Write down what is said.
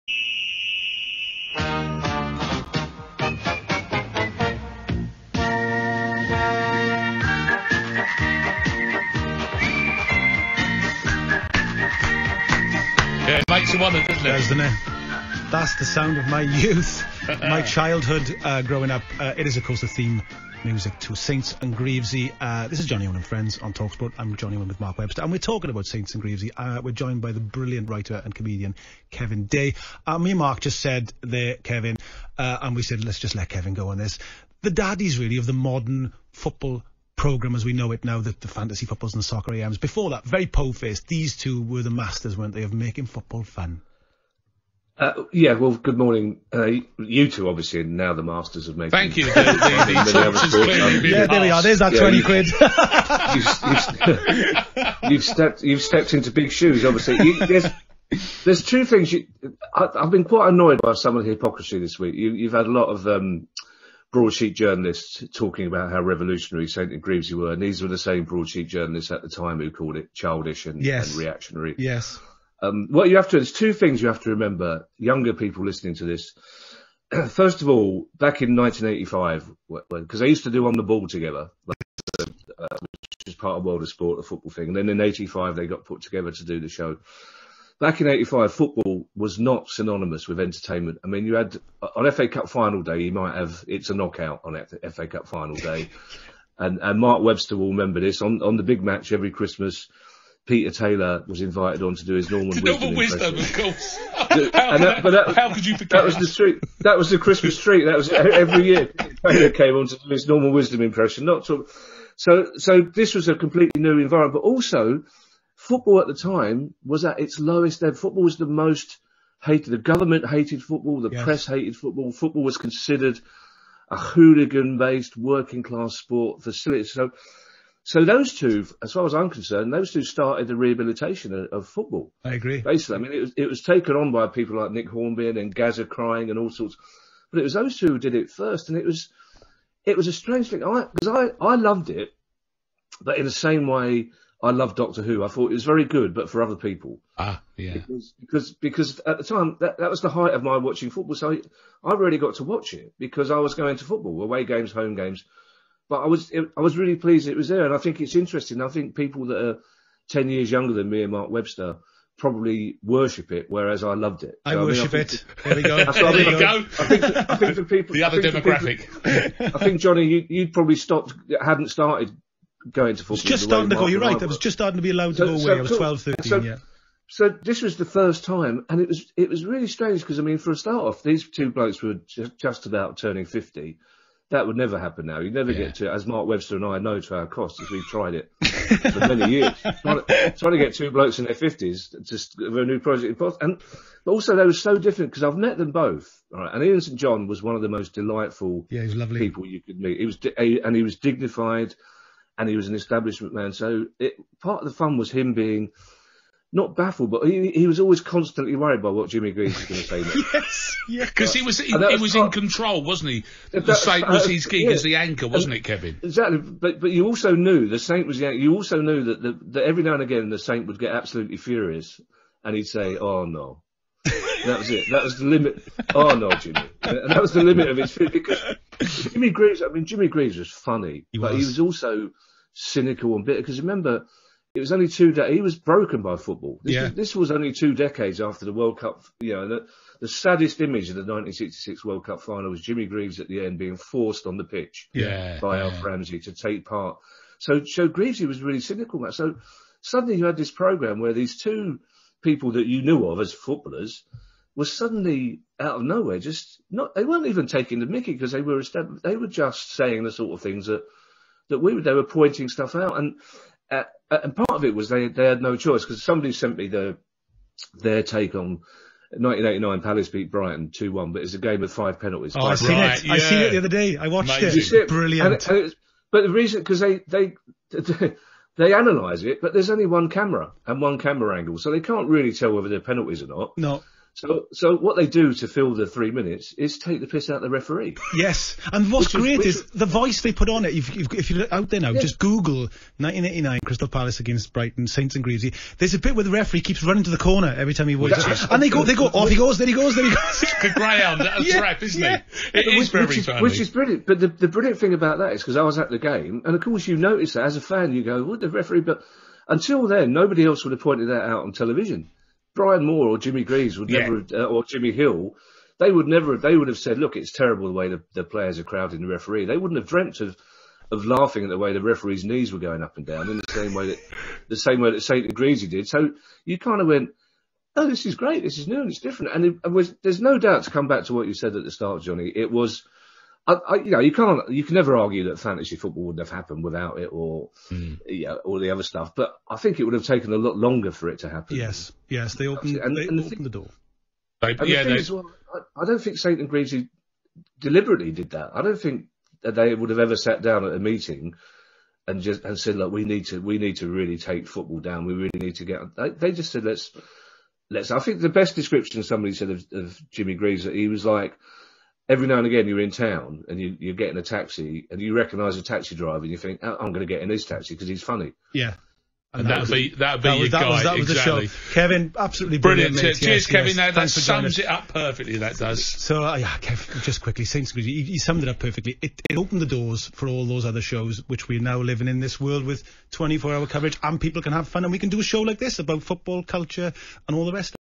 Yeah, it makes you wonder, doesn't it? Doesn't it? That's the sound of my youth, my childhood growing up. It is, of course, the theme music to Saints and Greavsie. This is Johnny Owen and Friends on TalkSport. I'm Johnny Owen with Mark Webster, and we're talking about Saints and Greavsie. We're joined by the brilliant writer and comedian Kevin Day. Me and Mark just said there, Kevin, and we said, let's just let Kevin go on this. The daddies, really, of the modern football programme as we know it now, the fantasy footballs and the soccer AMs. Before that, very po-faced, these two were the masters, weren't they, of making football fun? Yeah, well, good morning. You two, obviously, are now the masters of making. Thank you. Yeah, there we are. There's that 20 quid. You've stepped into big shoes, obviously. There's two things. I've been quite annoyed by some of the hypocrisy this week. You've had a lot of broadsheet journalists talking about how revolutionary Saint and Greavsie were, and these were the same broadsheet journalists at the time who called it childish and reactionary. Yes. What you have to, there's two things you have to remember, younger people listening to this. First of all, back in 1985, because they used to do On the Ball together, which is part of World of Sport, the football thing. And then in 85, they got put together to do the show. Back in 85, football was not synonymous with entertainment. I mean, you had, on FA Cup final day, you might have It's a Knockout on FA Cup final day. And Mark Webster will remember this. On the big match every Christmas, Peter Taylor was invited on to do his Norman Wisdom, of course. How could you forget? That was the treat. That was the Christmas treat. That was every year. Taylor came on to do his Norman Wisdom impression. So this was a completely new environment. But also, football at the time was at its lowest ebb. Football was the most hated. The government hated football. The press hated football. Football was considered a hooligan-based working-class sport facility. So those two, as far as I'm concerned, those two started the rehabilitation of football. I agree. Basically, I mean, it was taken on by people like Nick Hornby and Gazza crying and all sorts, but it was those two who did it first, and it was a strange thing. Because I loved it, but in the same way I loved Doctor Who. I thought it was very good, but for other people. Yeah. Because at the time that was the height of my watching football. So I really got to watch it because I was going to football, away games, home games. But I was really pleased it was there, and I think it's interesting. I think people that are 10 years younger than me and Mark Webster probably worship it, whereas I loved it. I worship it. There we go. There you go. I think for people, the other demographic. I think Johnny, you'd probably hadn't started going to football. It was just starting to go. You're right. I was just starting to be allowed to go away. I was 12, 13. So this was the first time, and it was really strange because, I mean, for a start off, these two blokes were just about turning 50. That would never happen now. You'd never get to, as Mark Webster and I know to our cost, as we've tried it for many years, trying to get two blokes in their 50s just for a new project. But also they were so different because I've met them both. Right? And Ian St John was one of the most delightful he was lovely. People you could meet. He was dignified, and he was an establishment man. So part of the fun was him being not baffled, but he was always constantly worried by what Jimmy Greaves was going to say next. Yes, yeah. Because he was in control, wasn't he? The Saint was his gig as the anchor, wasn't it, Kevin? Exactly. But you also knew the Saint was the anchor. You also knew that every now and again the Saint would get absolutely furious, and he'd say, "Oh no." That was it. That was the limit. Oh no, Jimmy. And that was the limit of his fear, because Jimmy Greaves was funny, but he was also cynical and bitter. Because remember, it was only he was broken by football. This was only 2 decades after the World Cup. You know, the saddest image of the 1966 World Cup final was Jimmy Greaves at the end being forced on the pitch by Alf Ramsey to take part. So Greavsie was really cynical about it. So suddenly you had this programme where these two people that you knew of as footballers were suddenly out of nowhere they weren't even taking the mickey because they were just saying the sort of things that they were pointing stuff out. And part of it was they had no choice, because somebody sent me their take on 1989 Palace beat Brighton 2-1, but it's a game with 5 penalties. Oh, I seen it the other day. I watched it. Brilliant. But the reason, because they analyse it, but there's only one camera and one camera angle, so they can't really tell whether they're penalties or not. No. So what they do to fill the 3 minutes is take the piss out of the referee. Yes, and what's great is the voice they put on it. If you're out there now, just Google 1989 Crystal Palace against Brighton, Saints and Greavsie. There's a bit where the referee keeps running to the corner every time he watches, and they go, off he goes, there he goes. Like a greyhound at a trap, isn't he? It is very funny. Which is brilliant. But the brilliant thing about that is because I was at the game, and of course you notice that as a fan, you go, "What the referee?" But until then, nobody else would have pointed that out on television. Brian Moore or Jimmy Greaves would never, or Jimmy Hill, they would have said, look, it's terrible the way the players are crowding the referee. They wouldn't have dreamt of laughing at the way the referee's knees were going up and down in the same way that St. and Greavsie did. So you kind of went, oh, this is great, this is new and it's different. And there's no doubt, to come back to what you said at the start, Johnny, it was, you can never argue that fantasy football wouldn't have happened without it, or all the other stuff. But I think it would have taken a lot longer for it to happen. Yes, they opened the door. I don't think St. and Greavsie deliberately did that. I don't think that they would have ever sat down at a meeting and said, look, we need to really take football down. We really need to get. They just said, let's. I think the best description somebody said of Jimmy Greaves, that he was like, every now and again you're in town and you're getting a taxi and you recognise a taxi driver and you think, oh, I'm going to get in his taxi because he's funny. Yeah. And that'd be your guy. That was exactly. The show. Kevin, absolutely brilliant. Mate. Cheers, Kevin. Yes. That sums it up perfectly. That does. So Kevin, just quickly, Saints Greavsie, he summed it up perfectly. It opened the doors for all those other shows, which we're now living in this world with 24-hour coverage, and people can have fun, and we can do a show like this about football, culture, and all the rest.